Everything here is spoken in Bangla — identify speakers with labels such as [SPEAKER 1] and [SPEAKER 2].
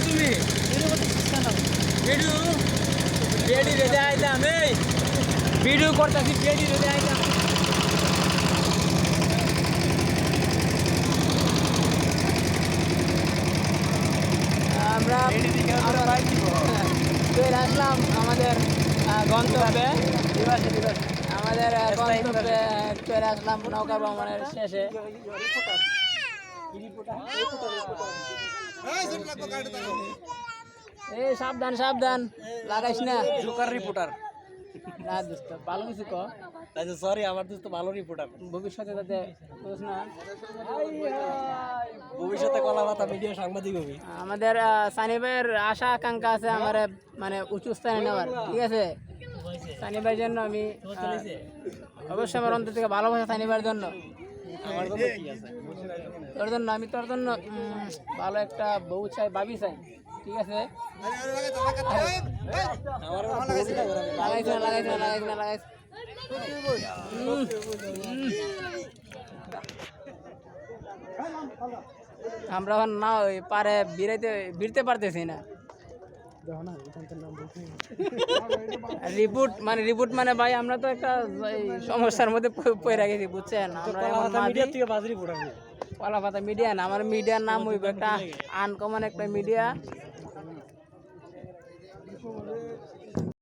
[SPEAKER 1] তুমি ভিডিও বেডি রেডি আইতাম এই ভিডিও করতেছি বেডি রেডি আইতাম আমরা চলে আসলাম আমাদের গন্তব্যে আমাদের গন্তব্যে চলে আসলাম নৌকা ভ্রমণের শেষে এই সাবধান সাবধান লাগাইস না
[SPEAKER 2] জোকার রিপোর্টার
[SPEAKER 1] না দোস্ত ভালো কিছু ক
[SPEAKER 2] সরি আমার দোস্ত ভালো রিপোর্টার
[SPEAKER 1] ভবিষ্যতে যাতে বুঝ না
[SPEAKER 2] ভবিষ্যতে কলাপাতা মিডিয়া সাংবাদিক হবে
[SPEAKER 1] আমাদের সানি ভাইয়ের আশা আকাঙ্ক্ষা আছে আমার মানে উঁচু স্থানে নেওয়ার ঠিক আছে সানি ভাইয়ের জন্য আমি অবশ্যই আমার অন্তর থেকে ভালোবাসা সানি ভাইয়ের জন্য
[SPEAKER 2] আমার জন্য কি আছে
[SPEAKER 1] তোর জন্য আমি তোর জন্য ভালো একটা বউ চাই ভাবি চাই ঠিক আছে
[SPEAKER 2] আমার
[SPEAKER 1] লাগাইছ না লাগাইছ না লাগাইছ না লাগাইছ আমরা না ওই পারে বিরতে পারতেছি না রিপোর্ট মানে ভাই আমরা তো একটা সমস্যার মধ্যে পড়ে গেছি বুঝছেন আমরা
[SPEAKER 2] মিডিয়া থেকে বাজ রিপোর্টার
[SPEAKER 1] কলাপাতা মিডিয়া না আমার মিডিয়ার নাম হইব একটা আনকমন একটা মিডিয়া